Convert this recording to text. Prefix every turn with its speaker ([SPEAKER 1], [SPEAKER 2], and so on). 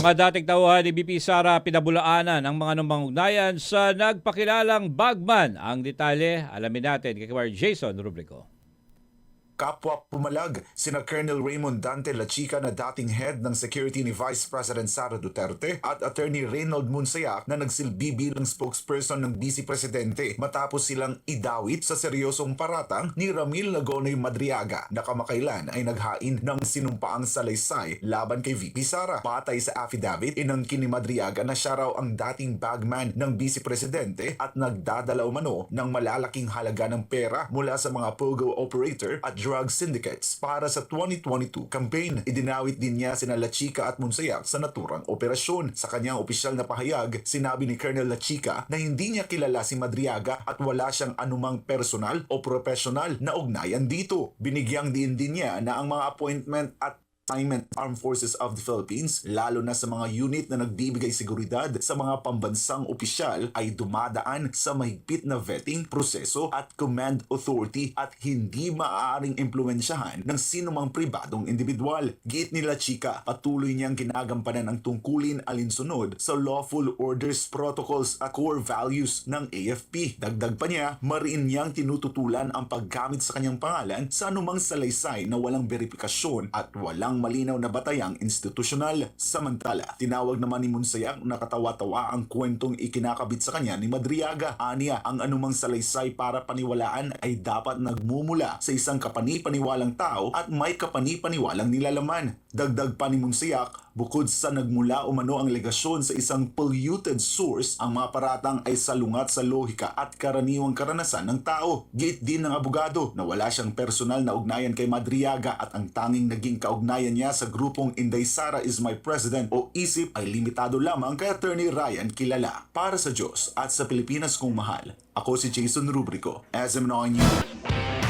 [SPEAKER 1] Mga dating tauhan ni BP Sara pinabulaanan ang mga namangugnayan sa nagpakilalang bagman. Ang detalye, alamin natin kay Jason Rubrico.
[SPEAKER 2] Kapwa pumalag sina Colonel Raymond Dante Lachica na dating head ng security ni Vice President Sara Duterte at Attorney Reynold Munsayak na nagsilbi bilang spokesperson ng Vice Presidente matapos silang idawit sa seryosong paratang ni Ramil Lagonoy Madriaga na kamakailan ay naghain ng sinumpaang salaysay laban kay VP Sara. Patay sa affidavit, inangkin ni Madriaga na siya raw ang dating bagman ng Vice Presidente at nagdadala umano ng malalaking halaga ng pera mula sa mga pogo operator at drug syndicates para sa 2022 campaign. Idinawit din niya sina Lachica at Munsayak sa naturang operasyon. Sa kanyang opisyal na pahayag, sinabi ni Colonel Lachica na hindi niya kilala si Madriaga at wala siyang anumang personal o professional na ugnayan dito. Binigyang din niya na ang mga appointment at assignment Armed Forces of the Philippines, lalo na sa mga unit na nagbibigay seguridad sa mga pambansang opisyal ay dumadaan sa mahigpit na vetting, proseso at command authority at hindi maaaring impluensyahan ng sinumang pribadong individual. Giit ni Lachica, patuloy niyang ginagampanan ang tungkulin alinsunod sa lawful orders, protocols at core values ng AFP. Dagdag pa niya, mariin niyang tinututulan ang paggamit sa kanyang pangalan sa anumang salaysay na walang verifikasyon at walang malinaw na batayang institusyonal. Samantala, tinawag naman ni Munsayak na katawa-tawa ang kwentong ikinakabit sa kanya ni Madriaga. Aniya, ang anumang salaysay para paniwalaan ay dapat nagmumula sa isang kapani-paniwalang tao at may kapani-paniwalang nilalaman. Dagdag pa ni Munsayak, bukod sa nagmula umano ang legasyon sa isang polluted source, ang mga paratang ay salungat sa lohika at karaniwang karanasan ng tao. Giit din ng abogado na wala siyang personal na ugnayan kay Madriaga at ang tanging naging kaugnayan niya sa grupong Inday Sara is my president o ISIP ay limitado lamang kay Attorney Ryan Kilala. Para sa Diyos at sa Pilipinas kong mahal, ako si Jason Rubrico, SMNI News.